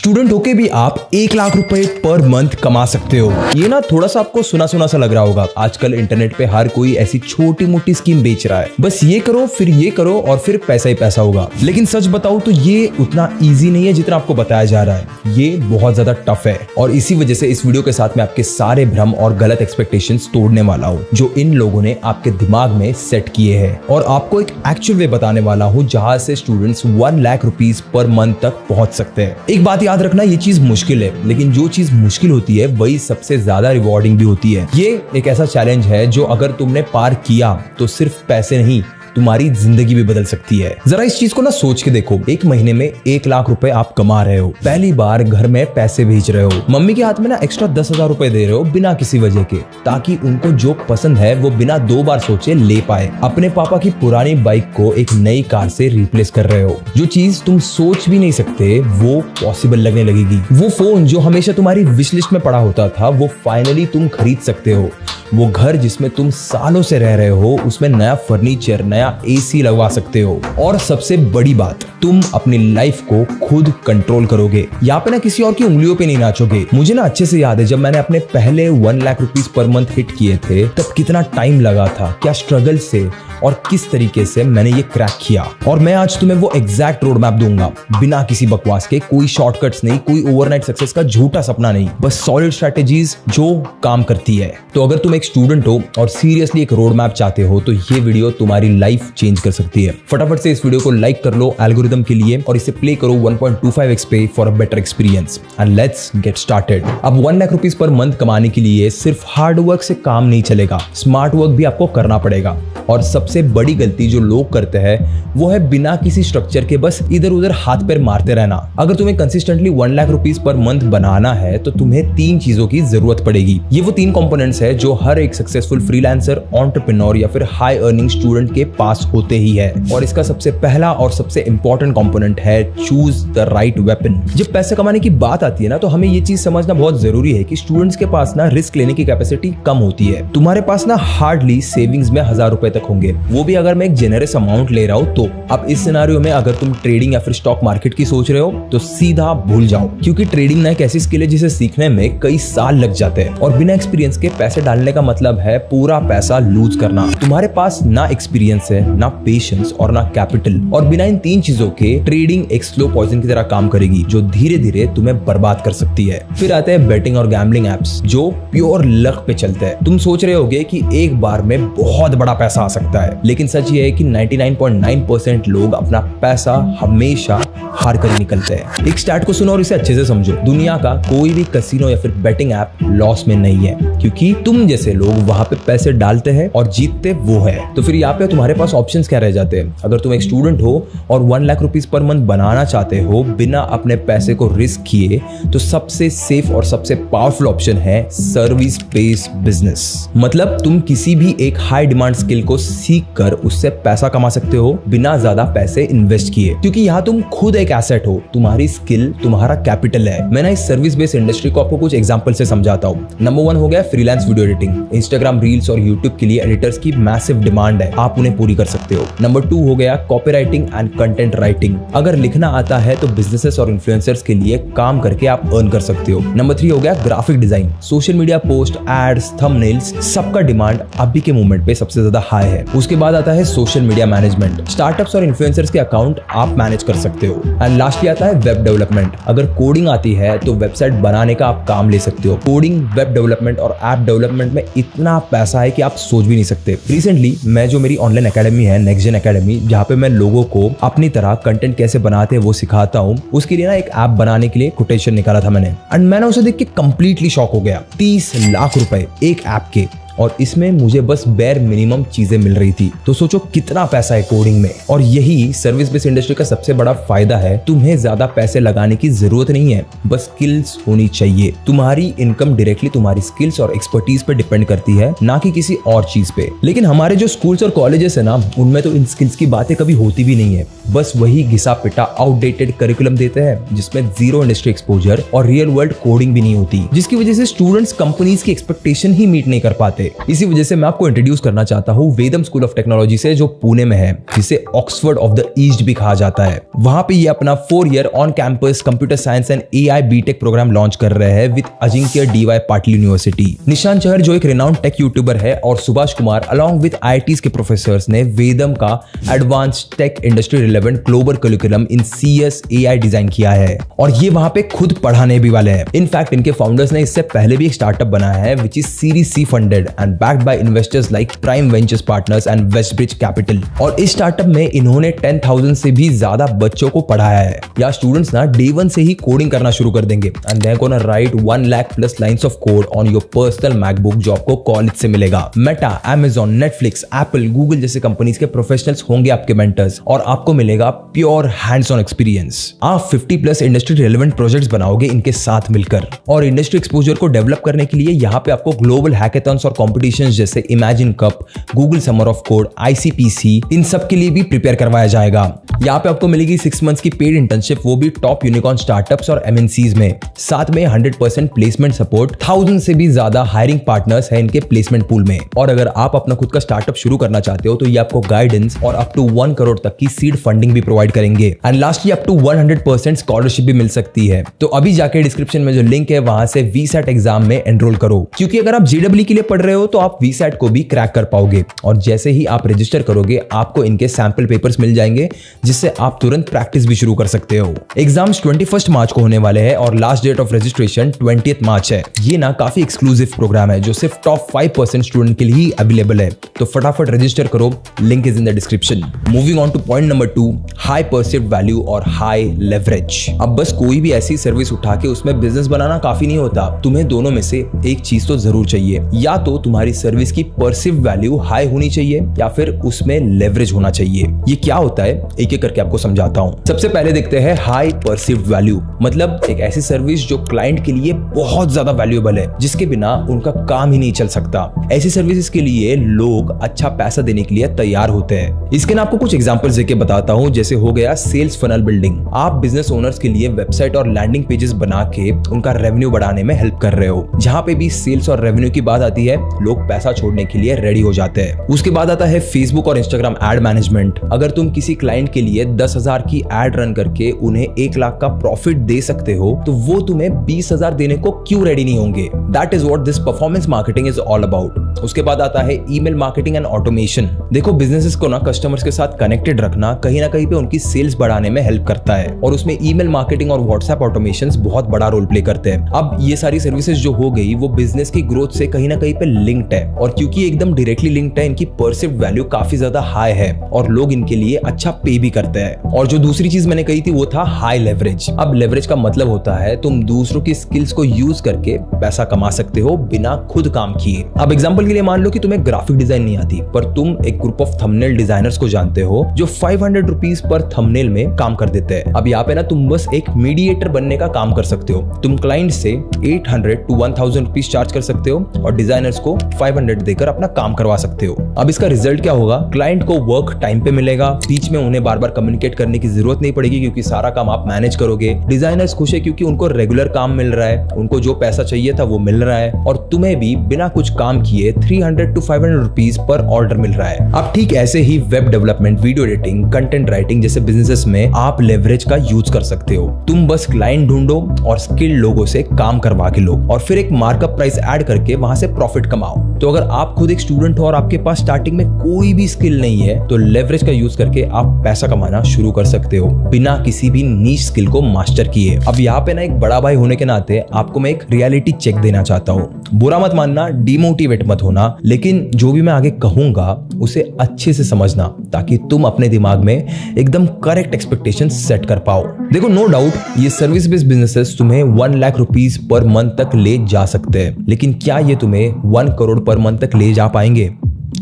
Student होके भी आप 1 लाख रुपए पर मंथ कमा सकते हो। ये ना थोड़ा सा आपको सुना सुना सा लग रहा होगा। आजकल इंटरनेट पे हर कोई ऐसी छोटी मोटी स्कीम बेच रहा है, बस ये करो फिर ये करो और फिर पैसा ही पैसा होगा। लेकिन सच बताऊं तो ये उतना इजी नहीं है जितना आपको बताया जा रहा है। ये बहुत ज्यादा टफ है और इसी वजह से इस वीडियो के साथ मैं आपके सारे भ्रम और गलत एक्सपेक्टेशंस तोड़ने वाला हूँ जो इन लोगों ने आपके दिमाग में सेट किए हैं, और आपको एक एक्चुअल वे बताने वाला हूँ जहां से students 1 lakh rupees per month तक पहुंच सकते हैं। एक बात याद रखना, ये चीज मुश्किल है, लेकिन जो चीज मुश्किल होती है वही सबसे ज्यादा रिवॉर्डिंग भी होती है। ये एक ऐसा चैलेंज है जो अगर तुमने पार किया तो सिर्फ पैसे नहीं, तुम्हारी जिंदगी भी बदल सकती है। जरा इस चीज को ना सोच के देखो, एक महीने में 1 लाख रुपए आप कमा रहे हो, पहली बार घर में पैसे भेज रहे हो, मम्मी के हाथ में ना एक्स्ट्रा 10,000 रुपए दे रहे हो बिना किसी वजह के, ताकि उनको जो पसंद है वो बिना 2 बार सोचे ले पाए। अपने पापा की पुरानी बाइक को एक नई कार से रिप्लेस कर रहे हो। जो चीज तुम सोच भी नहीं सकते वो पॉसिबल लगने लगेगी। वो फोन जो हमेशा तुम्हारी विश लिस्ट में पड़ा होता था वो फाइनली तुम खरीद सकते हो। वो घर जिसमें तुम सालों से रह रहे हो उसमें नया फर्नीचर, नया एसी लगवा सकते हो। और सबसे बड़ी बात, तुम अपनी लाइफ को खुद कंट्रोल करोगे। यहाँ पे ना किसी और की उंगलियों पे नहीं नाचोगे। मुझे ना अच्छे से याद है जब मैंने अपने पहले 1 lakh rupees per month hit किए थे तब कितना टाइम लगा था, क्या स्ट्रगल से और किस तरीके से मैंने ये क्रैक किया। और मैं आज तुम्हें वो एग्जैक्ट रोड मैप दूंगा, बिना किसी बकवास के, कोई शॉर्टकट्स नहीं, कोई ओवरनाइट सक्सेस का झूठा सपना नहीं, बस सॉलिड स्ट्रेटेजीज जो काम करती है। तो अगर तुम एक स्टूडेंट हो और सीरियसली एक रोड मैप चाहते हो तो ये वीडियो तुम्हारी लाइफ चेंज कर सकती है। फटाफट से इस वीडियो को लाइक कर लो एल्गोरिथम के लिए और इसे प्ले करो 1.25x पे for a better experience and let's get started. अब 1 लाख रुपीज पर मंथ कमाने के लिए सिर्फ हार्ड वर्क से काम नहीं चलेगा, स्मार्ट वर्क भी आपको करना पड़ेगा। और सबसे बड़ी गलती जो लोग करते हैं वो है बिना किसी स्ट्रक्चर के बस इधर उधर हाथ पैर मारते रहना। अगर तुम्हें consistently 1 lakh rupees per month बनाना है तो तुम्हें 3 चीजों की जरूरत पड़ेगी। ये वो 3 कंपोनेंट्स है जो हर एक सक्सेसफुल फ्रीलांसर, एंटरप्रेन्योर या फिर हाई अर्निंग स्टूडेंट के पास होते ही है। और इसका सबसे पहला और सबसे इंपॉर्टेंट कंपोनेंट है चूज द राइट वेपन। जब पैसे कमाने की बात आती है ना तो हमें ये चीज समझना बहुत जरूरी है कि स्टूडेंट्स के पास ना रिस्क लेने की कैपेसिटी कम होती है। तुम्हारे पास ना हार्डली सेविंग्स में 1000 रुपए तक होंगे, वो भी अगर मैं एक जेनरस अमाउंट ले रहा हूं तो। अब इस सिनेरियो में अगर तुम ट्रेडिंग या फिर स्टॉक मार्केट की सोच रहे हो तो सीधा भूल जाओ, क्योंकि ट्रेडिंग ना एक ऐसी स्किल है जिसे सीखने में कई साल लग जाते हैं और बिना एक्सपीरियंस के पैसे डालने का मतलब है पूरा पैसा लूज करना। तुम्हारे पास ना एक्सपीरियंस है, ना पेशेंस और ना कैपिटल, और बिना इन 3 चीजों के ट्रेडिंग एक स्लो पॉइजन की तरह काम करेगी जो धीरे धीरे तुम्हें बर्बाद कर सकती है। फिर आते हैं बेटिंग और गैम्बलिंग एप्स जो प्योर लक पे चलते हैं। तुम सोच रहे होगे कि एक बार में बहुत बड़ा पैसा आ सकता है, लेकिन सच ये है कि 99.9% लोग अपना पैसा हमेशा हार कर निकलते हैं। एक स्टैट को सुनो और इसे अच्छे से समझो। दुनिया का कोई भी कैसीनो या फिर बेटिंग ऐप लॉस में नहीं है, क्योंकि तुम जैसे लोग वहां पे पैसे डालते हैं और जीतते वो है। तो फिर यहाँ पे तुम्हारे पास ऑप्शंस क्या रह जाते हैं? अगर तुम एक स्टूडेंट हो और 1 लाख रुपीज पर मंथ बनाना चाहते हो बिना अपने पैसे को रिस्क किए, तो सबसे सेफ और सबसे पावरफुल ऑप्शन है सर्विस बेस्ड बिजनेस। मतलब तुम किसी भी एक हाई डिमांड स्किल को सीख कर उससे पैसा कमा सकते हो बिना ज्यादा पैसे इन्वेस्ट किए, क्योंकि यहाँ तुम खुद एक एसेट हो, तुम्हारी स्किल तुम्हारा कैपिटल है। मैं ना इस सर्विस बेस्ड इंडस्ट्री को आपको कुछ एग्जांपल से समझाता हूँ। नंबर 1 हो गया freelance video editing. Instagram reels और यूट्यूब के लिए एडिटर्स की मैसिव डिमांड है, आप उन्हें पूरी कर सकते हो। नंबर 2 हो गया कॉपीराइटिंग एंड कंटेंट राइटिंग। अगर लिखना आता है तो बिजनेसेस और इन्फ्लुएंसर्स के लिए काम करके आप अर्न कर सकते हो। नंबर 3 हो गया graphic design. Social media post, ads, thumbnails, सबका डिमांड अभी के मोमेंट पे सबसे ज्यादा हाई है। उसके बाद आता है सोशल मीडिया मैनेजमेंट। स्टार्टअप्स और इन्फ्लुएंसर्स के अकाउंट आप मैनेज कर सकते हो। एंड लास्टली आता है वेब डेवलपमेंट। अगर कोडिंग आती है तो वेबसाइट बनाने का आप काम ले सकते हो। कोडिंग, वेब डेवलपमेंट और ऐप डेवलपमेंट में इतना पैसा है कि आप सोच भी नहीं सकते। रिसेंटली मैं जो मेरी ऑनलाइन एकेडमी है, नेक्स्ट जेन एकेडमी, जहाँ पे मैं लोगों को अपनी तरह कंटेंट कैसे बनाते हैं वो सिखाता हूँ, उसके लिए ना एक ऐप बनाने के लिए कोटेशन निकाला था मैंने, एंड मैंने उसे देख के कंप्लीटली शॉक हो गया। 30 लाख रुपए एक ऐप के, और इसमें मुझे बस बेयर मिनिमम चीजें मिल रही थी। तो सोचो कितना पैसा है कोडिंग में। और यही सर्विस बेस्ड इंडस्ट्री का सबसे बड़ा फायदा है, तुम्हें ज्यादा पैसे लगाने की जरूरत नहीं है, बस स्किल्स होनी चाहिए। तुम्हारी इनकम डायरेक्टली तुम्हारी स्किल्स और एक्सपर्टीज पे डिपेंड करती है, ना कि किसी और चीज पे। लेकिन हमारे जो स्कूल्स और कॉलेजेस है ना, उनमें तो इन स्किल्स की बातें कभी होती भी नहीं है। बस वही घिसा पिटा आउटडेटेड करिकुलम देते हैं जिसमें जीरो इंडस्ट्री एक्सपोजर और रियल वर्ल्ड कोडिंग भी नहीं होती, जिसकी वजह से स्टूडेंट्स कंपनीज की एक्सपेक्टेशन ही मीट नहीं कर पाते। थे। इसी वजह से मैं आपको इंट्रोड्यूस करना चाहता हूँ वेदम स्कूल ऑफ टेक्नोलॉजी से, जो पुणे में है, जिसे ऑक्सफोर्ड ऑफ द ईस्ट भी कहा जाता है। वहां पे ये अपना 4 year on campus computer science and AI BTech programme launch कर रहे हैं with Ajinkya DY Patil university. Nishant Chahar जो एक रिनाउंड टेक यूट्यूबर है और Subhash Kumar along with IITs के प्रोफेसर्स ने वेदम का advanced tech industry relevant global curriculum in CS AI design किया है और ये वहां पे खुद पढ़ाने भी वाले हैं। इनफैक्ट इनके फाउंडर्स ने इससे पहले भी एक स्टार्टअप बनाया है which is series C funded and backed by investors like prime ventures partners and Westbridge capital. और इस स्टार्टअप में इन्होंने 10,000 से भी ज्यादा बच्चों को पढ़ाया है। या स्टूडेंट्स ना डे 1 से ही कोडिंग करना शुरू कर देंगे and they are gonna write 1 lakh plus lines of code on your personal MacBook जो आपको कॉलेज से मिलेगा। Meta, Amazon, Netflix, Apple, Google जैसे कंपनीज के प्रोफेशनल्स होंगे आपके मेंटर्स और आपको मिलेगा प्योर हैंड्स ऑन एक्सपीरियंस। आप 50 प्लस इंडस्ट्री रिलेवेंट प्रोजेक्ट्स बनाओगे इनके साथ मिलकर। और इंडस्ट्री एक्सपोजर को डेवलप करने के लिए यहाँ पे आपको ग्लोबल हैकेथॉन्स और कॉम्पिटिशंस जैसे imagine cup, Google summer of code, ICPC, इन सब के लिए भी प्रिपेयर करवाया जाएगा। यहाँ पे आपको मिलेगी 6 मंथ्स की पेड इंटर्नशिप, वो भी टॉप यूनिकॉर्न स्टार्टअप्स और MNCs में। साथ में 100% प्लेसमेंट सपोर्ट, 1000 से भी ज्यादा हायरिंग पार्टनर्स है इनके प्लेसमेंट पूल में। और अगर आप अपना खुद का स्टार्टअप शुरू करना चाहते हो तो ये आपको गाइडेंस और अप टू 1 करोड़ तक की सीड फंडिंग भी प्रोवाइड करेंगे and lastly up to 100% scholarship भी मिल सकती है। तो अभी जाके डिस्क्रिप्शन में जो लिंक है वहां से VSAT एग्जाम में एनरोल करो, क्योंकि अगर आप JEE के लिए पढ़ रहे हो तो आप VSAT को भी क्रैक कर पाओगे। और जैसे ही आप रजिस्टर करोगे आपको इनके सैंपल पेपर्स मिल जाएंगे जिससे आप तुरंत प्रैक्टिस भी शुरू कर सकते हो। एग्जाम्स 21 मार्च को होने वाले हैं और लास्ट डेट ऑफ रजिस्ट्रेशन 20 मार्च है। ये ना काफी एक्सक्लूसिव प्रोग्राम है जो सिर्फ टॉप 5% स्टूडेंट के लिए ही अवेलेबल है, तो फटाफट रजिस्टर करो, link is in the description. Moving on two point number 2, high perceived value और हाई लेवरेज। अब बस कोई भी ऐसी सर्विस उठा के उसमें बिजनेस बनाना काफी नहीं होता, तुम्हें दोनों में से एक चीज तो जरूर चाहिए। या तो तुम्हारी सर्विस की परसीव्ड वैल्यू हाई होनी चाहिए या फिर उसमें लेवरेज होना चाहिए। ये क्या होता है एक एक करके आपको समझाता हूं। सबसे पहले देखते हैं हाई परसीव्ड वैल्यू, मतलब एक ऐसी सर्विस जो क्लाइंट के लिए बहुत ज्यादा वैल्यूएबल है, जिसके बिना उनका काम ही नहीं चल सकता। ऐसी सर्विसेज के लिए लोग अच्छा पैसा देने के लिए तैयार होते हैं। इसके ना आपको कुछ एग्जांपल्स देके बताता हूं, जैसे हो गया सेल्स फनल बिल्डिंग। आप बिजनेस ओनर्स के लिए वेबसाइट और लैंडिंग पेजेस बना के उनका रेवेन्यू बढ़ाने में हेल्प कर रहे हो। जहां पे भी सेल्स और रेवेन्यू की बात आती है लोग पैसा छोड़ने के लिए रेडी हो जाते हैं। उसके बाद आता है फेसबुक और इंस्टाग्राम एड मैनेजमेंट। अगर तुम किसी क्लाइंट के लिए 10,000 की एड रन करके उन्हें 1 लाख का प्रॉफिट दे सकते हो तो वो तुम्हें 20,000 देने को क्यों रेडी नहीं होंगे? That is what this performance marketing is all about. उसके बाद आता है ईमेल मार्केटिंग एंड ऑटोमेशन। देखो बिजनेसेस को ना कस्टमर्स के साथ कनेक्टेड रखना कहीं ना कहीं पे उनकी सेल्स बढ़ाने में हेल्प करता है और उसमें ईमेल मार्केटिंग और व्हाट्सएप ऑटोमेशंस बहुत बड़ा रोल प्ले करते हैं। अब ये सारी सर्विसेज जो हो गई वो बिजनेस की ग्रोथ से कहीं ना कहीं पे लिंक्ड है और क्योंकि एकदम डायरेक्टली लिंक्ड है इनकी परसीव्ड वैल्यू काफी ज्यादा हाई है और लोग इनके लिए अच्छा पे भी करते हैं। और जो दूसरी चीज मैंने कही थी वो था हाई लेवरेज। अब लेवरेज का मतलब होता है तुम दूसरों की स्किल्स को यूज करके पैसा कमा सकते हो बिना खुद काम किए। अब एग्जांपल के लिए मान लो कि तुम्हें ग्राफिक डिजाइन नहीं आती पर तुम एक ग्रुप ऑफ थंबनेल डिजाइनर्स को जानते हो जो 500 रुपीज पर थंबनेल में काम कर देते हैं। अब यहाँ पे ना तुम बस एक मीडिएटर बनने का काम कर सकते हो। तुम क्लाइंट से 800 to 1000 रुपीज चार्ज कर सकते हो और डिजाइनर्स को 500 देकर अपना काम करवा सकते हो। अब इसका रिजल्ट क्या होगा? क्लाइंट को वर्क टाइम पे मिलेगा, बीच में उन्हें बार बार कम्युनिकेट करने की जरूरत नहीं पड़ेगी क्योंकि सारा काम आप मैनेज करोगे। डिजाइनर्स खुश है क्योंकि उनको रेगुलर काम मिल रहा है, उनको जो पैसा चाहिए था वो मिल रहा है और तुम्हें भी बिना कुछ काम किए 300 to 500 रुपीज पर ऑर्डर मिल रहा है। अब ठीक ऐसे ही web development, video editing, content writing जैसे बिजनेसेस में आप लेवरेज का यूज कर सकते हो। तुम बस क्लाइंट ढूंढो और स्किल्ड लोगों से काम करवा के लो और फिर एक मार्कअप प्राइस ऐड करके वहां से प्रॉफिट कमाओ। तो अगर आप खुद एक स्टूडेंट हो और आपके पास स्टार्टिंग में कोई भी स्किल नहीं है तो लेवरेज का यूज करके आप पैसा कमाना शुरू कर सकते हो बिना किसी भी नीश स्किल को मास्टर किए। अब यहाँ पे ना एक बड़ा भाई होने के नाते आपको मैं एक रियलिटी चेक देना चाहता हूँ। बुरा मत मानना, डिमोटिवेट मत होना, लेकिन जो भी मैं आगे कहूंगा उसे अच्छे से समझना ताकि तुम अपने दिमाग में एकदम करेक्ट एक्सपेक्टेशन सेट कर पाओ। देखो नो डाउट ये सर्विस बेस्ड बिजनेसेस तुम्हें 1 लाख रुपीज पर मंथ तक ले जा सकते हैं, लेकिन क्या ये तुम्हें 1 करोड़ पर मंथ तक ले जा पाएंगे?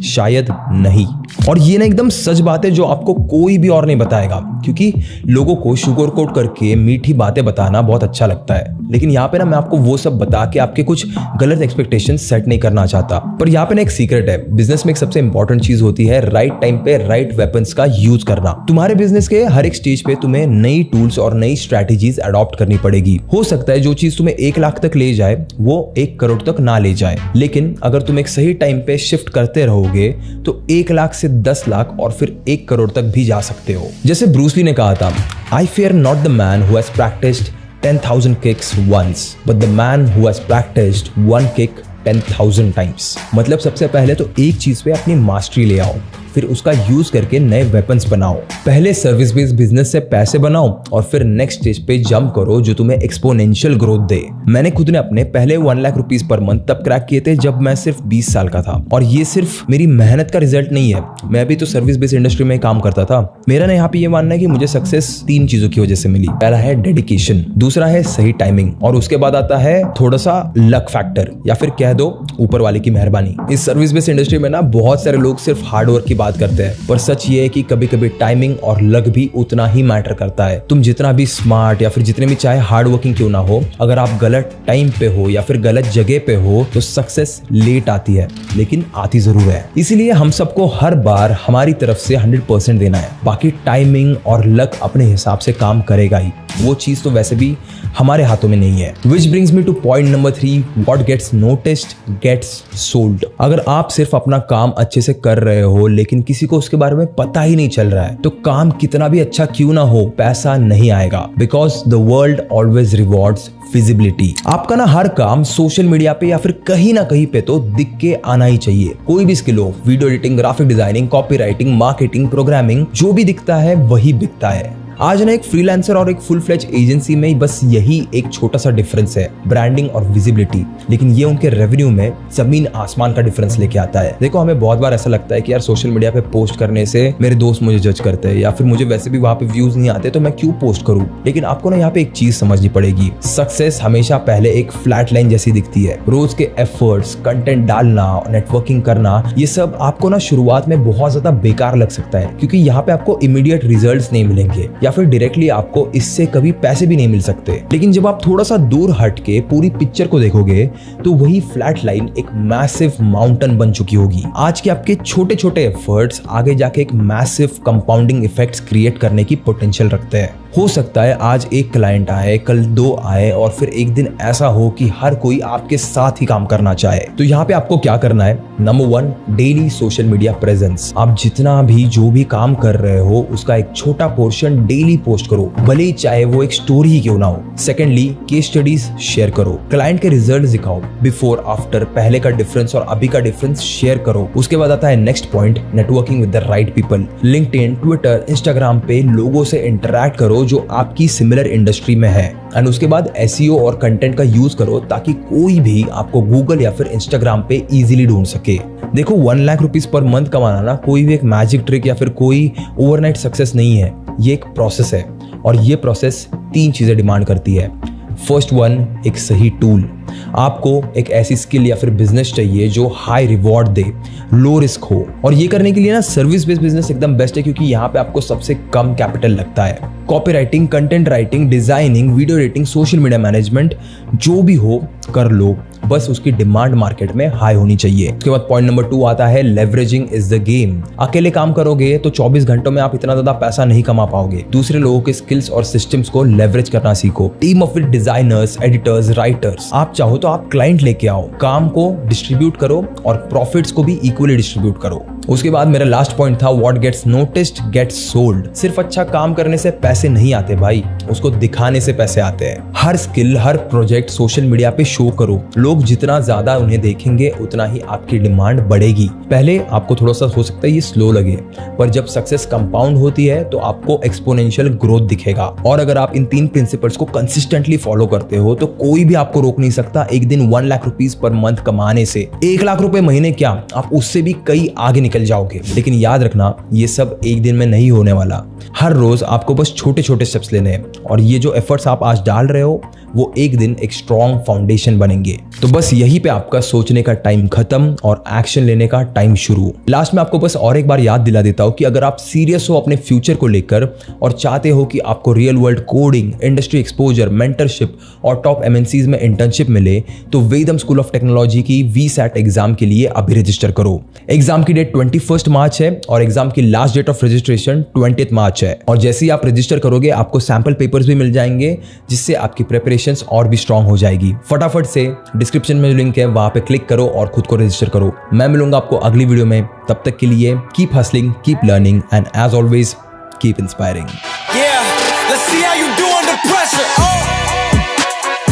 शायद नहीं। और ये ना एकदम सच बात है जो आपको कोई भी और नहीं बताएगा, क्योंकि लोगों को शुगर कोट करके मीठी बातें बताना बहुत अच्छा लगता है, लेकिन यहाँ पे ना मैं आपको वो सब बता के आपके कुछ गलत एक्सपेक्टेशन सेट नहीं करना चाहता। पर यहाँ पे ना एक सीक्रेट है, बिजनेस में एक सबसे इंपॉर्टेंट चीज होती है राइट टाइम पे राइट वेपन्स का यूज करना। तुम्हारे बिजनेस के हर एक स्टेज पे तुम्हें नई टूल्स और नई स्ट्रैटेजीज अडॉप्ट करनी पड़ेगी। हो सकता है जो चीज तुम्हें 1 लाख तक ले जाए वो 1 करोड़ तक ना ले जाए, लेकिन अगर तुम एक सही टाइम पे शिफ्ट करते रहोगे तो 1 लाख से 10 लाख और फिर 1 करोड़ तक भी जा सकते हो। जैसे ब्रूस ली ने कहा था, I fear not the man who has practised 10,000 kicks once, but the man who has practiced one kick 10,000 times। मतलब सबसे पहले तो एक चीज पे अपनी मास्टरी ले आओ, फिर उसका यूज करके नए वेपन्स बनाओ। पहले सर्विस बेस्ड बिजनेस से पैसे बनाओ और फिर नेक्स्ट स्टेज पे जंप करो जो तुम्हें एक्सपोनेंशियल ग्रोथ दे। मैंने खुद ने अपने पहले 1 लाख रुपीस पर मंथ तब क्रैक किए थे जब मैं सिर्फ 20 साल का था, और ये सिर्फ मेरी मेहनत का रिजल्ट नहीं है। मैं भी तो सर्विस बेस्ड इंडस्ट्री में काम करता था। मेरा ना यहाँ पे ये मानना है कि मुझे सक्सेस 3 चीजों की वजह से मिली। पहला है डेडिकेशन, दूसरा है सही टाइमिंग, और उसके बाद आता है थोड़ा सा लक फैक्टर, या फिर कह दो ऊपर वाले की मेहरबानी। इस सर्विस बेस्ड इंडस्ट्री में ना बहुत सारे लोग सिर्फ हार्डवर्क की बात करते हैं, पर सच ये है कि कभी कभी टाइमिंग और लक भी उतना ही मैटर करता है। तुम जितना भी स्मार्ट या फिर जितने भी चाहे हार्ड वर्किंग क्यों ना हो, अगर आप गलत टाइम पे हो या फिर गलत जगह पे हो तो सक्सेस लेट आती है, लेकिन आती जरूर है। इसीलिए हम सबको हर बार हमारी तरफ से 100% देना है। बाकी टाइमिंग और लक अपने हिसाब से काम करेगा ही, वो चीज तो वैसे भी हमारे हाथों में नहीं है। Which brings me to point number 3, what gets noticed gets sold। अगर आप सिर्फ अपना काम अच्छे से कर रहे हो लेकिन किसी को उसके बारे में पता ही नहीं चल रहा है, तो काम कितना भी अच्छा क्यों ना हो, पैसा नहीं आएगा। Because the world always rewards visibility. आपका ना हर काम सोशल मीडिया पे या फिर कहीं ना कहीं पे तो दिख के आना ही चाहिए। कोई भी स्किल हो, video editing, graphic designing, copywriting, marketing, programming, जो भी दिखता है वही बिकता है। आज ना एक फ्रीलांसर और एक फुल फ्लेज एजेंसी में बस यही एक छोटा सा डिफरेंस है, ब्रांडिंग और विजिबिलिटी, लेकिन ये उनके रेवेन्यू में जमीन आसमान का डिफरेंस लेके आता है। देखो, हमें बहुत बार ऐसा लगता है कि यार सोशल मीडिया पे पोस्ट करने से मेरे दोस्त मुझे जज करते हैं या फिर मुझे वैसे भी वहां पे व्यूज नहीं आते तो मैं क्यों पोस्ट करूं। लेकिन आपको ना यहाँ पे एक चीज समझनी पड़ेगी, सक्सेस हमेशा पहले एक फ्लैट लाइन जैसी दिखती है। रोज के एफर्ट्स, कंटेंट डालना, नेटवर्किंग करना, ये सब आपको ना शुरुआत में बहुत ज्यादा बेकार लग सकता है, क्योंकि यहाँ पे आपको इमीडिएट रिजल्ट्स नहीं मिलेंगे या फिर डायरेक्टली आपको इससे कभी पैसे भी नहीं मिल सकते। लेकिन जब आप थोड़ा सा दूर हट के पूरी पिक्चर को देखोगे तो वही फ्लैट लाइन एक मैसिव माउंटेन बन चुकी होगी। आज के आपके छोटे छोटे एफर्ट्स आगे जाके एक मैसिव कंपाउंडिंग इफेक्ट्स क्रिएट करने की पोटेंशियल रखते हैं। हो सकता है आज एक क्लाइंट आए, कल 2 आए और फिर एक दिन ऐसा हो कि हर कोई आपके साथ ही काम करना चाहे। तो यहाँ पे आपको क्या करना है? Number 1, daily social media presence. आप जितना भी जो भी काम कर रहे हो उसका एक छोटा पोर्शन डेली पोस्ट करो, भले ही चाहे वो एक स्टोरी ही क्यों ना हो। सेकेंडली, केस स्टडीज शेयर करो, क्लाइंट के रिजल्ट दिखाओ, बिफोर आफ्टर, पहले का डिफरेंस और अभी का डिफरेंस शेयर करो। उसके बाद आता है next point, networking with the right people. LinkedIn, Twitter, Instagram पे लोगों से इंटरैक्ट करो जो आपकी सिमिलर इंडस्ट्री में है। एंड उसके बाद एसईओ और कंटेंट का यूज करो ताकि कोई भी आपको गूगल या फिर इंस्टाग्राम पे इजीली ढूंढ सके। देखो, 1 लाख रुपीस पर मंथ कमाना ना कोई भी एक मैजिक ट्रिक या फिर कोई ओवरनाइट सक्सेस नहीं है। ये एक प्रोसेस है और ये प्रोसेस 3 चीजें डिमांड करती है। फर्स्ट वन, एक सही टूल। आपको एक ऐसी स्किल या फिर बिजनेस चाहिए जो हाई रिवॉर्ड दे, लो रिस्क हो, और ये करने के लिए ना सर्विस बेस्ड बिजनेस एकदम बेस्ट है, क्योंकि यहाँ पे आपको सबसे कम कैपिटल लगता है। Copy writing, content writing, designing, video editing, social media management, जो भी हो कर लो, बस उसकी डिमांड मार्केट में हाई होनी चाहिए। उसके बाद पॉइंट नंबर 2 आता है, लेवरेजिंग इज द गेम। अकेले काम करोगे तो 24 घंटों में आप इतना ज्यादा पैसा नहीं कमा पाओगे। दूसरे लोगों के स्किल्स और सिस्टम्स को लेवरेज करना सीखो। Team of designers, editors, writers. आप चाहो तो आप क्लाइंट लेके आओ, काम को डिस्ट्रीब्यूट करो और प्रॉफिट्स को भी इक्वली डिस्ट्रीब्यूट करो। उसके बाद मेरा लास्ट पॉइंट था, what gets noticed gets sold. सिर्फ अच्छा काम करने से पैसे नहीं आते भाई, उसको दिखाने से पैसे आते हैं। हर स्किल, हर प्रोजेक्ट सोशल मीडिया पे शो करो। लोग जितना ज्यादा उन्हें देखेंगे उतना ही आपकी डिमांड बढ़ेगी। पहले आपको थोड़ा सा हो सकता है ये स्लो लगे, पर जब सक्सेस कंपाउंड होती है तो आपको एक्सपोनेंशियल ग्रोथ दिखेगा। और अगर आप इन 3 प्रिंसिपल्स को कंसिस्टेंटली फॉलो करते हो तो कोई भी आपको रोक नहीं सकता एक दिन 1 लाख रुपीस पर मंथ कमाने से। 1 लाख रुपए महीने क्या, आप उससे भी कई आगे निकल जाओगे। लेकिन याद रखना, ये सब एक दिन में नहीं होने वाला। हर रोज आपको बस छोटे छोटे स्टेप्स लेने हैं, और ये जो एफर्ट्स आप आज डाल रहे हो वो एक दिन एक स्ट्रॉन्ग फाउंडेशन बनेंगे। तो बस यहीं पे आपका सोचने का टाइम खत्म और एक्शन लेने का टाइम शुरू। लास्ट में आपको बस और एक बार याद दिला देता हूं कि अगर आप सीरियस हो अपने फ्यूचर को लेकर और चाहते हो कि आपको real world coding, industry exposure, mentorship और टॉप एमएनसीज में इंटर्नशिप मिले, तो वेदम स्कूल ऑफ टेक्नोलॉजी की वीसैट एग्जाम के लिए अभी रजिस्टर करो। एग्जाम की डेट 21 मार्च है और एग्जाम की लास्ट डेट ऑफ रजिस्ट्रेशन 20 मार्च है। और जैसे ही आप रजिस्टर करोगे आपको सैंपल पेपर्स भी मिल जाएंगे, जिससे आपकी प्रिपरेशन और भी स्ट्रांग हो जाएगी। फटाफट से डिस्क्रिप्शन में जो लिंक है वहां पे क्लिक करो और खुद को रजिस्टर करो। मैं मिलूंगा आपको अगली वीडियो में, तब तक के लिए keep hustling, keep learning and as always keep inspiring. Let's see how you do under pressure. Oh,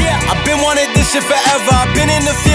yeah, I've been wanting this shit forever. I've been in the field.